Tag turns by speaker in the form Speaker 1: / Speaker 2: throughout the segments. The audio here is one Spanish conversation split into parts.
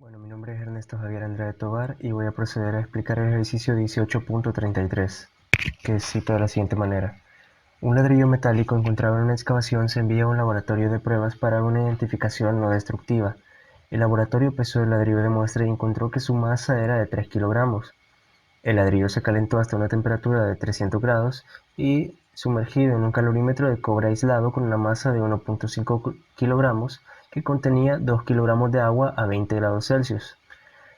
Speaker 1: Bueno, mi nombre es Ernesto Javier Andrade Tovar y voy a proceder a explicar el ejercicio 18.33, que cita de la siguiente manera. Un ladrillo metálico encontrado en una excavación se envía a un laboratorio de pruebas para una identificación no destructiva. El laboratorio pesó el ladrillo de muestra y encontró que su masa era de 3 kilogramos. El ladrillo se calentó hasta una temperatura de 300 grados y sumergido en un calorímetro de cobre aislado con una masa de 1.5 kilogramos que contenía 2 kilogramos de agua a 20 grados Celsius.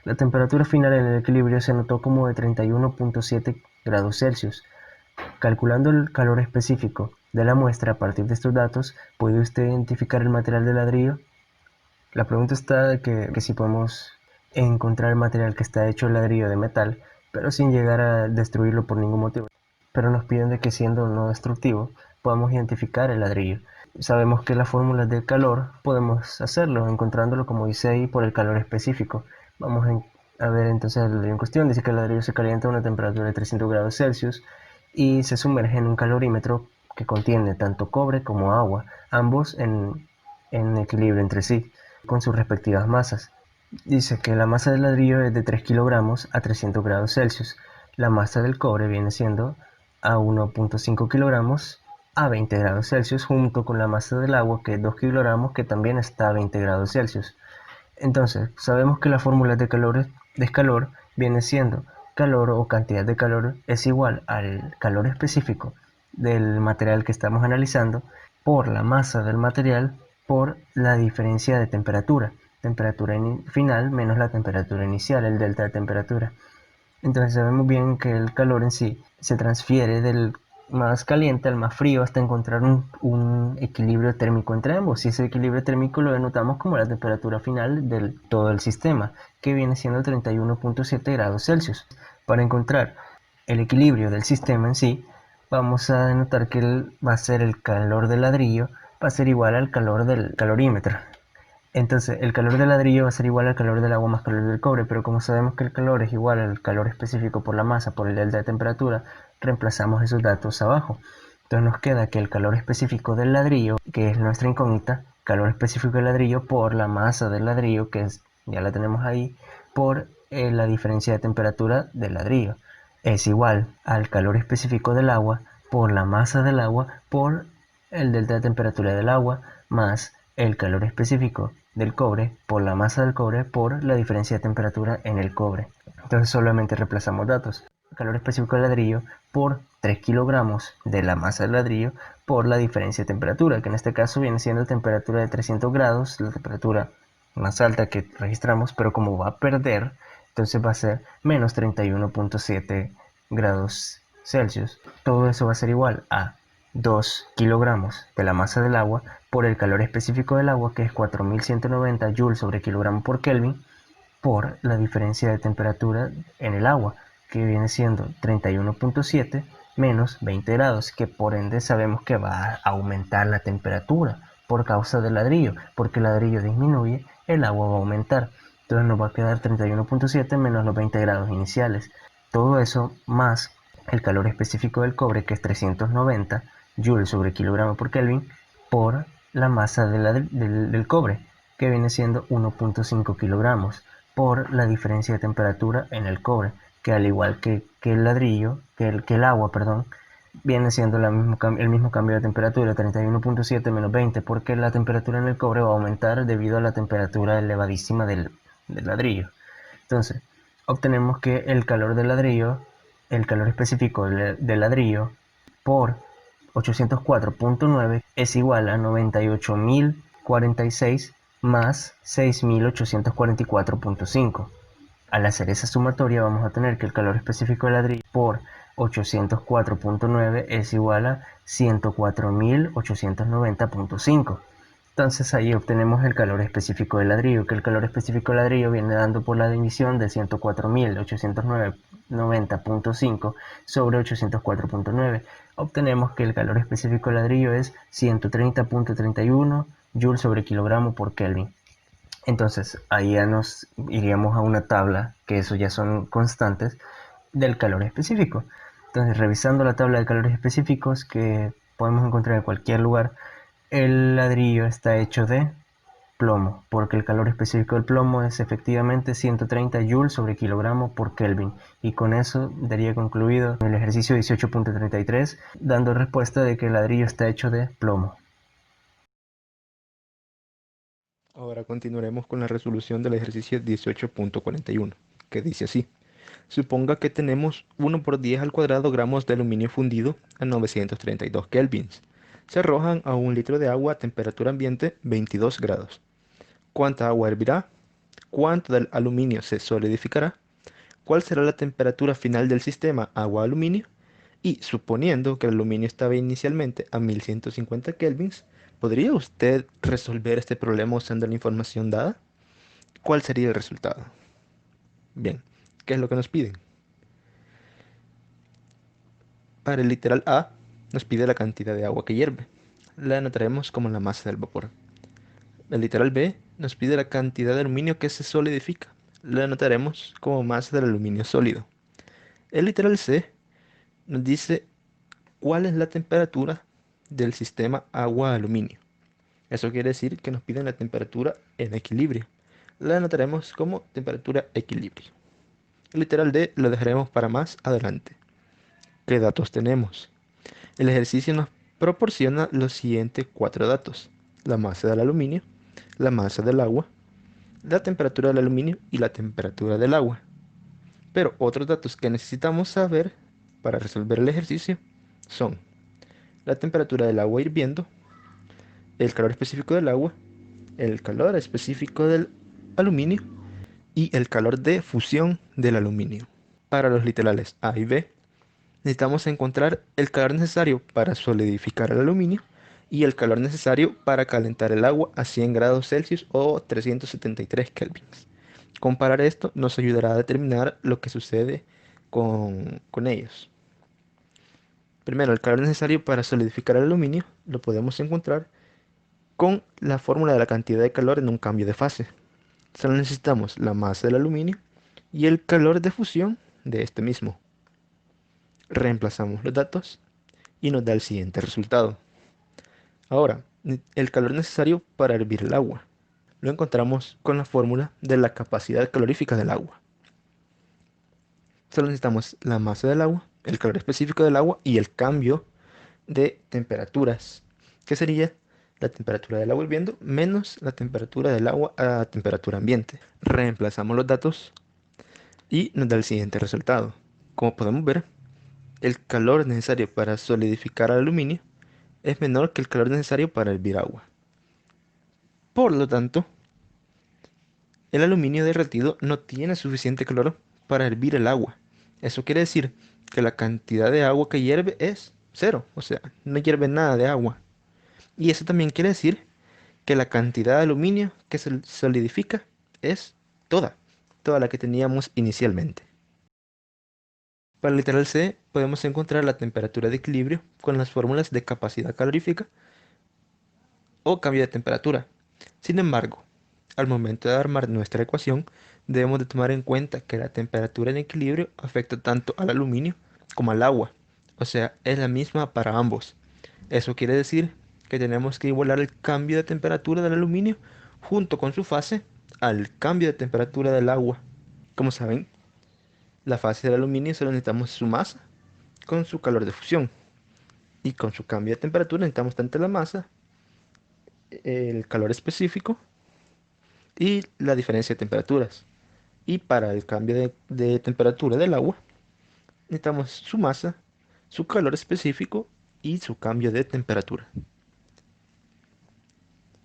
Speaker 1: La temperatura final en el equilibrio se notó como de 31.7 grados Celsius. Calculando el calor específico de la muestra a partir de estos datos, ¿puede usted identificar el material del ladrillo? La pregunta está de que si podemos encontrar el material que está hecho el ladrillo de metal, pero sin llegar a destruirlo por ningún motivo. Pero nos piden de que siendo no destructivo, podamos identificar el ladrillo. Sabemos que las fórmulas del calor podemos hacerlo, encontrándolo como dice ahí por el calor específico. Vamos a ver entonces el ladrillo en cuestión. Dice que el ladrillo se calienta a una temperatura de 300 grados Celsius y se sumerge en un calorímetro que contiene tanto cobre como agua, ambos en equilibrio entre sí con sus respectivas masas. Dice que la masa del ladrillo es de 3 kilogramos a 300 grados Celsius. La masa del cobre viene siendo a 1.5 kilogramos a 20 grados Celsius, junto con la masa del agua, que es 2 kilogramos, que también está a 20 grados Celsius. Entonces, sabemos que la fórmula de calor viene siendo calor o cantidad de calor es igual al calor específico del material que estamos analizando por la masa del material por la diferencia de temperatura. Temperatura final menos la temperatura inicial, el delta de temperatura. Entonces sabemos bien que el calor en sí se transfiere del más caliente al más frío hasta encontrar un equilibrio térmico entre ambos. Y ese equilibrio térmico lo denotamos como la temperatura final de todo el sistema, que viene siendo 31.7 grados Celsius. Para encontrar el equilibrio del sistema en sí, vamos a denotar que va a ser el calor del ladrillo, va a ser igual al calor del calorímetro. Entonces, el calor del ladrillo va a ser igual al calor del agua más calor del cobre, pero como sabemos que el calor es igual al calor específico por la masa por el delta de temperatura, reemplazamos esos datos abajo. Entonces nos queda que el calor específico del ladrillo, que es nuestra incógnita, calor específico del ladrillo por la masa del ladrillo, que es, ya la tenemos ahí, por la diferencia de temperatura del ladrillo, es igual al calor específico del agua por la masa del agua por el delta de temperatura del agua más el calor específico del cobre por la masa del cobre por la diferencia de temperatura en el cobre. Entonces solamente reemplazamos datos. El calor específico del ladrillo por 3 kilogramos de la masa del ladrillo por la diferencia de temperatura, que en este caso viene siendo temperatura de 300 grados, la temperatura más alta que registramos, pero como va a perder, entonces va a ser menos 31.7 grados Celsius. Todo eso va a ser igual a 2 kilogramos de la masa del agua por el calor específico del agua, que es 4190 joules sobre kilogramo por Kelvin, por la diferencia de temperatura en el agua, que viene siendo 31.7 menos 20 grados, que por ende sabemos que va a aumentar la temperatura por causa del ladrillo, porque el ladrillo disminuye, el agua va a aumentar. Entonces nos va a quedar 31.7 menos los 20 grados iniciales. Todo eso más el calor específico del cobre, que es 390 joules sobre kilogramo por Kelvin, por la masa del cobre, que viene siendo 1.5 kilogramos, por la diferencia de temperatura en el cobre, que al igual que el ladrillo, que el agua, perdón, viene siendo el mismo cambio de temperatura, 31.7 menos 20, porque la temperatura en el cobre va a aumentar debido a la temperatura elevadísima del ladrillo. Entonces, obtenemos que el calor del ladrillo, el calor específico del ladrillo por 804.9 es igual a 98.046 más 6.844.5. Al hacer esa sumatoria vamos a tener que el calor específico del ladrillo por 804.9 es igual a 104.890.5. Entonces ahí obtenemos el calor específico del ladrillo, que el calor específico del ladrillo viene dando por la división de 104.890.5 sobre 804.9. Obtenemos que el calor específico del ladrillo es 130.31 joules sobre kilogramo por Kelvin. Entonces ahí ya nos iríamos a una tabla, que eso ya son constantes, del calor específico. Entonces revisando la tabla de calores específicos que podemos encontrar en cualquier lugar, el ladrillo está hecho de plomo, porque el calor específico del plomo es efectivamente 130 joules sobre kilogramo por Kelvin, y con eso daría concluido el ejercicio 18.33, dando respuesta de que el ladrillo está hecho de plomo.
Speaker 2: Ahora continuaremos con la resolución del ejercicio 18.41, que dice así. Suponga que tenemos 1 por 10 al cuadrado gramos de aluminio fundido a 932 kelvins. Se arrojan a 1 litro de agua a temperatura ambiente 22 grados. ¿Cuánta agua hervirá? ¿Cuánto del aluminio se solidificará? ¿Cuál será la temperatura final del sistema agua-aluminio? Y suponiendo que el aluminio estaba inicialmente a 1150 kelvins, ¿podría usted resolver este problema usando la información dada? ¿Cuál sería el resultado? Bien, ¿qué es lo que nos piden? Para el literal A, nos pide la cantidad de agua que hierve. La anotaremos como la masa del vapor. El literal B nos pide la cantidad de aluminio que se solidifica. La anotaremos como masa del aluminio sólido. El literal C nos dice cuál es la temperatura del sistema agua-aluminio. Eso quiere decir que nos piden la temperatura en equilibrio. La anotaremos como temperatura equilibrio. El literal D lo dejaremos para más adelante. ¿Qué datos tenemos? El ejercicio nos proporciona los siguientes 4 datos: la masa del aluminio, la masa del agua, la temperatura del aluminio y la temperatura del agua. Pero otros datos que necesitamos saber para resolver el ejercicio son la temperatura del agua hirviendo, el calor específico del agua, el calor específico del aluminio y el calor de fusión del aluminio. Para los literales A y B, necesitamos encontrar el calor necesario para solidificar el aluminio y el calor necesario para calentar el agua a 100 grados Celsius o 373 kelvins. Comparar esto nos ayudará a determinar lo que sucede con ellos. Primero, el calor necesario para solidificar el aluminio lo podemos encontrar con la fórmula de la cantidad de calor en un cambio de fase. Solo necesitamos la masa del aluminio y el calor de fusión de este mismo. Reemplazamos los datos y nos da el siguiente resultado. Ahora, el calor necesario para hervir el agua lo encontramos con la fórmula de la capacidad calorífica del agua. Solo necesitamos la masa del agua, el calor específico del agua y el cambio de temperaturas, que sería la temperatura del agua hirviendo menos la temperatura del agua a temperatura ambiente. Reemplazamos los datos y nos da el siguiente resultado. Como podemos ver, el calor necesario para solidificar el aluminio es menor que el calor necesario para hervir agua. Por lo tanto, el aluminio derretido no tiene suficiente calor para hervir el agua. Eso quiere decir que la cantidad de agua que hierve es cero, o sea, no hierve nada de agua. Y eso también quiere decir que la cantidad de aluminio que se solidifica es toda la que teníamos inicialmente. Para el literal C podemos encontrar la temperatura de equilibrio con las fórmulas de capacidad calorífica o cambio de temperatura. Sin embargo, al momento de armar nuestra ecuación, debemos de tomar en cuenta que la temperatura en equilibrio afecta tanto al aluminio como al agua, o sea, es la misma para ambos. Eso quiere decir que tenemos que igualar el cambio de temperatura del aluminio junto con su fase al cambio de temperatura del agua. Como saben, la fase del aluminio solo necesitamos su masa con su calor de fusión, y con su cambio de temperatura necesitamos tanto la masa, el calor específico y la diferencia de temperaturas. Y para el cambio de temperatura del agua, necesitamos su masa, su calor específico y su cambio de temperatura.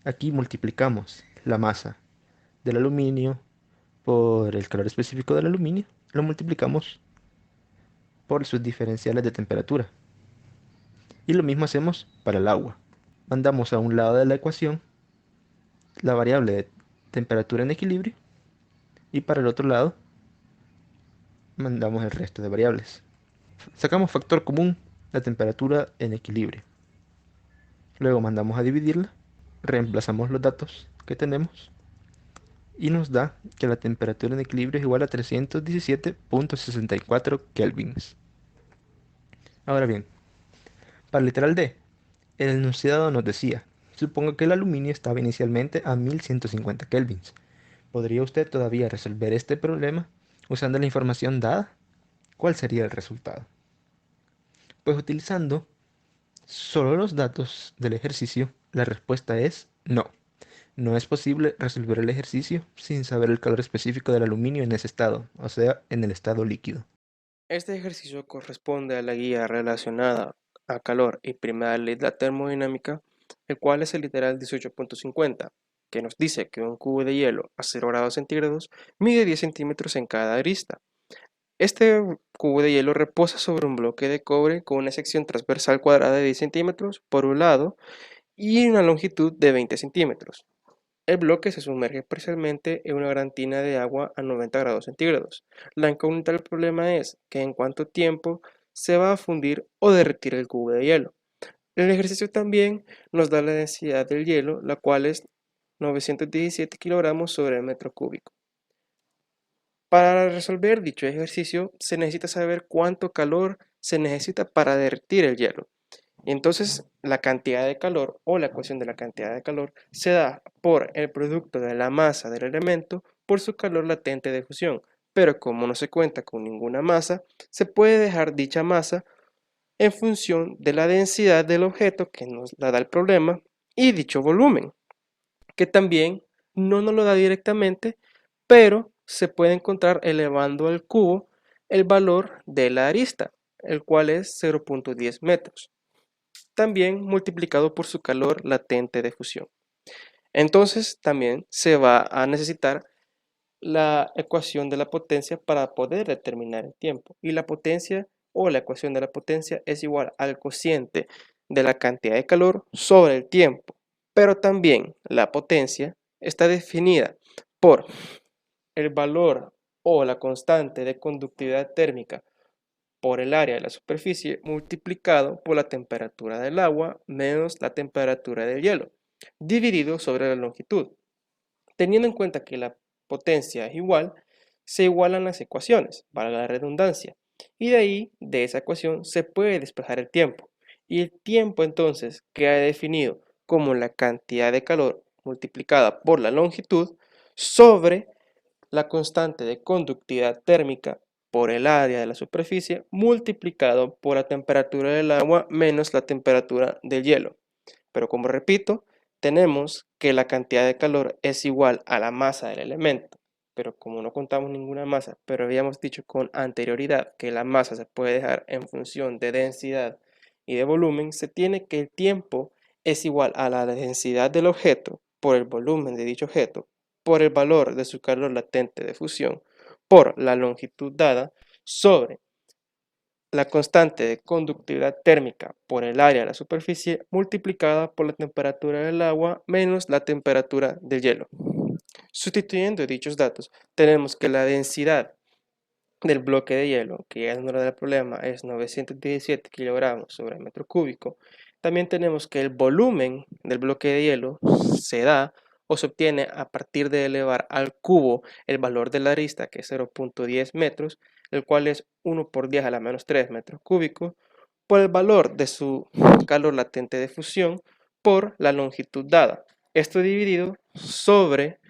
Speaker 2: Aquí multiplicamos la masa del aluminio por el calor específico del aluminio, lo multiplicamos por sus diferenciales de temperatura. Y lo mismo hacemos para el agua. Mandamos a un lado de la ecuación la variable de temperatura en equilibrio y para el otro lado mandamos el resto de variables. Sacamos factor común, la temperatura en equilibrio. Luego mandamos a dividirla, reemplazamos los datos que tenemos y nos da que la temperatura en equilibrio es igual a 317.64 kelvins. Ahora bien, para el literal D, el enunciado nos decía Suponga que el aluminio estaba inicialmente a 1150 kelvins. ¿Podría usted todavía resolver este problema usando la información dada? ¿Cuál sería el resultado? Pues utilizando solo los datos del ejercicio, la respuesta es no. No es posible resolver el ejercicio sin saber el calor específico del aluminio en ese estado, o sea, en el estado líquido.
Speaker 1: Este ejercicio corresponde a la guía relacionada a calor y primera ley de la termodinámica, el cual es el literal 18.50, que nos dice que un cubo de hielo a 0 grados centígrados mide 10 centímetros en cada arista. Este cubo de hielo reposa sobre un bloque de cobre con una sección transversal cuadrada de 10 centímetros por un lado y una longitud de 20 centímetros. El bloque se sumerge parcialmente en una gran tina de agua a 90 grados centígrados. La incógnita del problema es que en cuánto tiempo se va a fundir o derretir el cubo de hielo. El ejercicio también nos da la densidad del hielo, la cual es 917 kilogramos sobre el metro cúbico. Para resolver dicho ejercicio se necesita saber cuánto calor se necesita para derretir el hielo. Entonces, la cantidad de calor o la ecuación de la cantidad de calor se da por el producto de la masa del elemento por su calor latente de fusión. Pero como no se cuenta con ninguna masa, se puede dejar dicha masa en función de la densidad del objeto que nos la da el problema y dicho volumen, que también no nos lo da directamente, pero se puede encontrar elevando al cubo el valor de la arista, el cual es 0.10 metros, también multiplicado por su calor latente de fusión. Entonces también se va a necesitar la ecuación de la potencia para poder determinar el tiempo. Y la potencia o la ecuación de la potencia es igual al cociente de la cantidad de calor sobre el tiempo. Pero también la potencia está definida por el valor o la constante de conductividad térmica por el área de la superficie multiplicado por la temperatura del agua menos la temperatura del hielo, dividido sobre la longitud. Teniendo en cuenta que la potencia es igual, se igualan las ecuaciones, para la redundancia, y de ahí, de esa ecuación, se puede despejar el tiempo. Y el tiempo entonces queda definido como la cantidad de calor multiplicada por la longitud sobre la constante de conductividad térmica por el área de la superficie multiplicado por la temperatura del agua menos la temperatura del hielo. Pero como repito, tenemos que la cantidad de calor es igual a la masa del elemento. Pero como no contamos ninguna masa, pero habíamos dicho con anterioridad que la masa se puede dejar en función de densidad y de volumen, se tiene que el tiempo es igual a la densidad del objeto por el volumen de dicho objeto, por el valor de su calor latente de fusión, por la longitud dada, sobre la constante de conductividad térmica por el área de la superficie multiplicada por la temperatura del agua menos la temperatura del hielo. Sustituyendo dichos datos, tenemos que la densidad del bloque de hielo, que ya es el número del problema, es 917 kilogramos sobre el metro cúbico. También tenemos que el volumen del bloque de hielo se da o se obtiene a partir de elevar al cubo el valor de la arista, que es 0.10 metros, el cual es 1 por 10 a la menos 3 metros cúbicos, por el valor de su calor latente de fusión por la longitud dada. Esto dividido sobre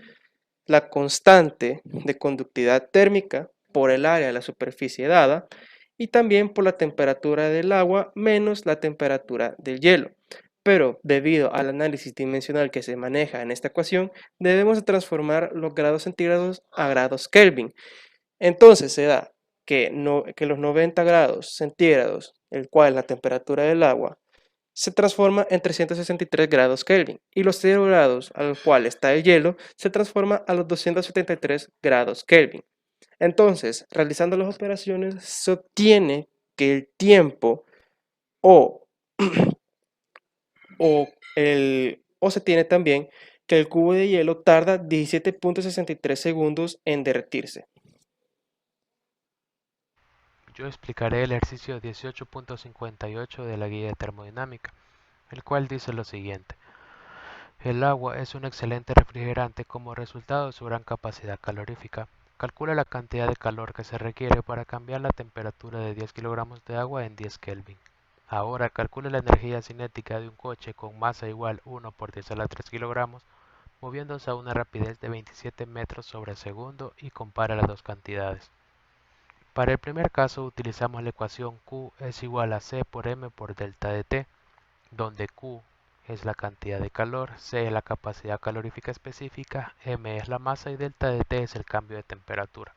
Speaker 1: la constante de conductividad térmica por el área de la superficie dada y también por la temperatura del agua menos la temperatura del hielo. Pero debido al análisis dimensional que se maneja en esta ecuación, debemos transformar los grados centígrados a grados Kelvin. Entonces se da que los 90 grados centígrados, el cual es la temperatura del agua, se transforma en 363 grados Kelvin y los 0 grados a los cuales está el hielo se transforma a los 273 grados Kelvin. Entonces, realizando las operaciones, se obtiene que el tiempo o, o se tiene también que el cubo de hielo tarda 17.63 segundos en derretirse.
Speaker 3: Yo explicaré el ejercicio 18.58 de la guía de termodinámica, el cual dice lo siguiente. El agua es un excelente refrigerante como resultado de su gran capacidad calorífica. Calcula la cantidad de calor que se requiere para cambiar la temperatura de 10 kilogramos de agua en 10 Kelvin. Ahora calcule la energía cinética de un coche con masa igual 1 por 10 a la 3 kilogramos, moviéndose a una rapidez de 27 metros sobre segundo y compara las dos cantidades. Para el primer caso utilizamos la ecuación Q es igual a C por M por delta de T, donde Q es la cantidad de calor, C es la capacidad calorífica específica, M es la masa y delta de T es el cambio de temperatura.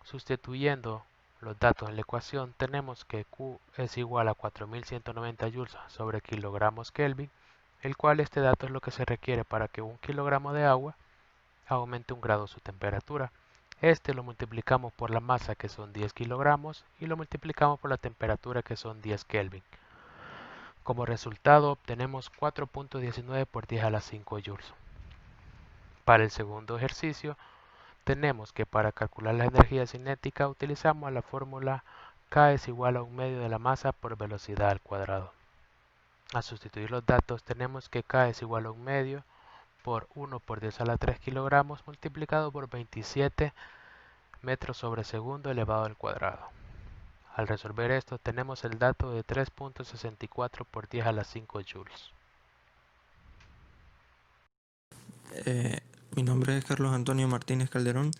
Speaker 3: Sustituyendo los datos en la ecuación tenemos que Q es igual a 4190 joules sobre kilogramos Kelvin, el cual este dato es lo que se requiere para que 1 kilogramo de agua aumente 1 grado su temperatura. Este lo multiplicamos por la masa que son 10 kilogramos y lo multiplicamos por la temperatura que son 10 Kelvin. Como resultado obtenemos 4.19 por 10 a la 5 joules. Para el segundo ejercicio tenemos que para calcular la energía cinética utilizamos la fórmula K es igual a 1 medio de la masa por velocidad al cuadrado. Al sustituir los datos tenemos que K es igual a 1 medio por 1 por 10 a la 3 kilogramos multiplicado por 27 metros sobre segundo elevado al cuadrado. Al resolver esto tenemos el dato de 3.64 por 10 a la 5 joules.
Speaker 4: Mi nombre es Carlos Antonio Martínez Calderón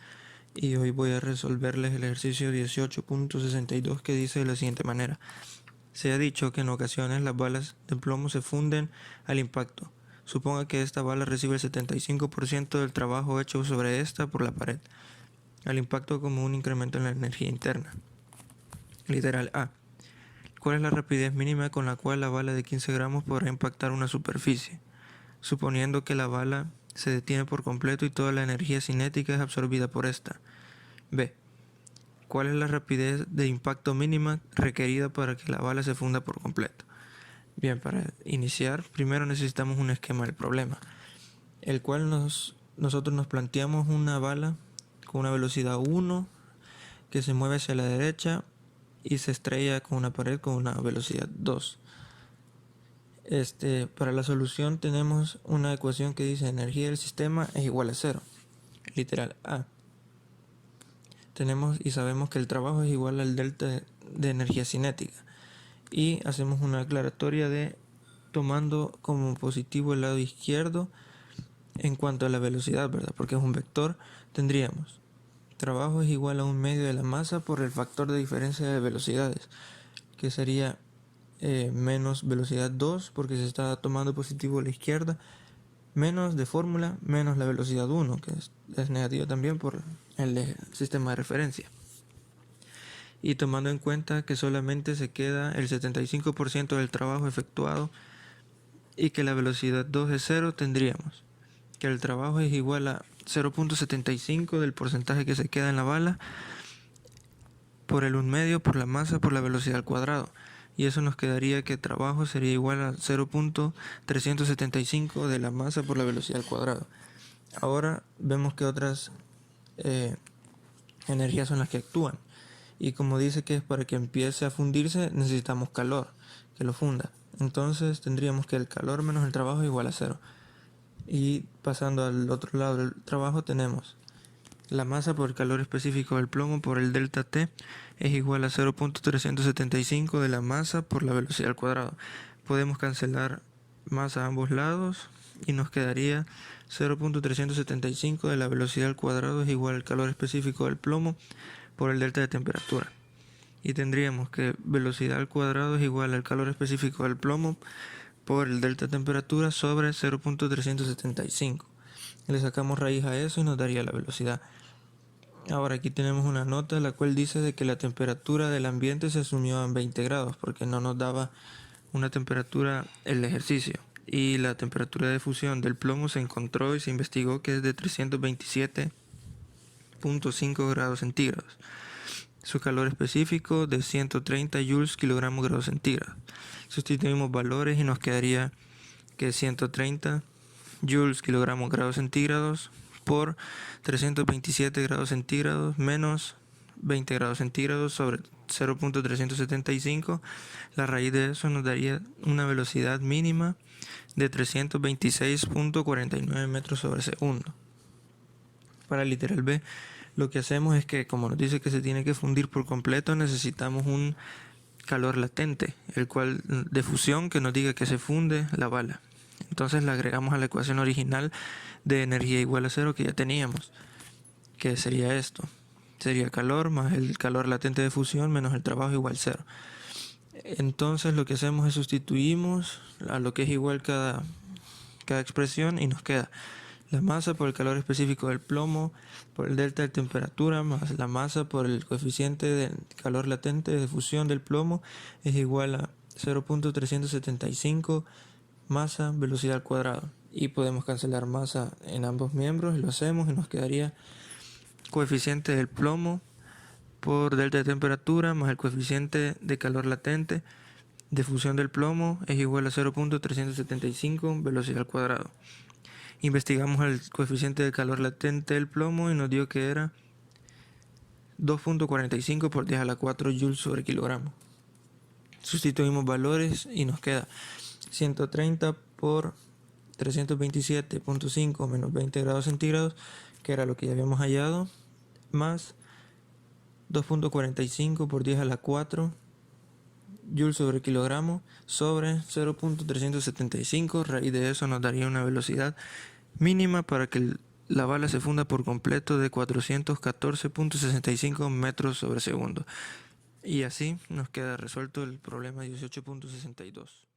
Speaker 4: y hoy voy a resolverles el ejercicio 18.62 que dice de la siguiente manera. Se ha dicho que en ocasiones las balas de plomo se funden al impacto. Suponga que esta bala recibe el 75% del trabajo hecho sobre esta por la pared, al impacto como un incremento en la energía interna. Literal A. ¿Cuál es la rapidez mínima con la cual la bala de 15 gramos podrá impactar una superficie? Suponiendo que la bala se detiene por completo y toda la energía cinética es absorbida por esta. B. ¿Cuál es la rapidez de impacto mínima requerida para que la bala se funda por completo? Bien, para iniciar, primero necesitamos un esquema del problema, el cual nosotros nos planteamos una bala con una velocidad 1 que se mueve hacia la derecha y se estrella con una pared con una velocidad 2. Para la solución tenemos una ecuación que dice energía del sistema es igual a 0, literal A. Tenemos y sabemos que el trabajo es igual al delta de energía cinética y hacemos una aclaratoria de tomando como positivo el lado izquierdo en cuanto a la velocidad, ¿verdad? Porque es un vector. Tendríamos trabajo es igual a 1 medio de la masa por el factor de diferencia de velocidades, que sería menos velocidad 2 porque se está tomando positivo a la izquierda, menos de fórmula, menos la velocidad 1 que es negativa también por el sistema de referencia. Y tomando en cuenta que solamente se queda el 75% del trabajo efectuado y que la velocidad 2 es 0, tendríamos que el trabajo es igual a 0.75 del porcentaje que se queda en la bala por el 1 medio por la masa por la velocidad al cuadrado. Y eso nos quedaría que el trabajo sería igual a 0.375 de la masa por la velocidad al cuadrado. Ahora vemos que otras energías son las que actúan. Y como dice que es para que empiece a fundirse, necesitamos calor, que lo funda. Entonces tendríamos que el calor menos el trabajo es igual a 0. Y pasando al otro lado del trabajo tenemos la masa por el calor específico del plomo por el delta T es igual a 0.375 de la masa por la velocidad al cuadrado. Podemos cancelar masa a ambos lados y nos quedaría 0.375 de la velocidad al cuadrado es igual al calor específico del plomo por el delta de temperatura. Y tendríamos que velocidad al cuadrado es igual al calor específico del plomo por el delta de temperatura sobre 0.375. Le sacamos raíz a eso y nos daría la velocidad. Ahora aquí tenemos una nota la cual dice de que la temperatura del ambiente se asumió en 20 grados porque no nos daba una temperatura el ejercicio. Y la temperatura de fusión del plomo se encontró y se investigó que es de 327.5 grados centígrados. Su calor específico de 130 joules kilogramos grados centígrados. Sustituimos valores y nos quedaría que 130 joules kilogramos grados centígrados por 327 grados centígrados menos 20 grados centígrados sobre 0.375. La raíz de eso nos daría una velocidad mínima de 326.49 metros sobre segundo. Para el literal B, lo que hacemos es que, como nos dice que se tiene que fundir por completo, necesitamos un calor latente, el cual de fusión que nos diga que se funde la bala. Entonces le agregamos a la ecuación original de energía igual a cero que ya teníamos, que sería esto. Sería calor más el calor latente de fusión menos el trabajo igual cero. Entonces lo que hacemos es sustituimos a lo que es igual cada expresión y nos queda la masa por el calor específico del plomo por el delta de temperatura más la masa por el coeficiente de calor latente de fusión del plomo es igual a 0.375 masa velocidad al cuadrado. Y podemos cancelar masa en ambos miembros y lo hacemos y nos quedaría coeficiente del plomo por delta de temperatura más el coeficiente de calor latente de fusión del plomo es igual a 0.375 velocidad al cuadrado. Investigamos el coeficiente de calor latente del plomo y nos dio que era 2.45 por 10 a la 4 joules sobre kilogramo. Sustituimos valores y nos queda 130 por 327.5 menos 20 grados centígrados, que era lo que ya habíamos hallado, más 2.45 por 10 a la 4 joules sobre kilogramo sobre 0.375. Raíz de eso nos daría una velocidad mínima para que la bala se funda por completo de 414.65 metros sobre segundo. Y así nos queda resuelto el problema 18.62.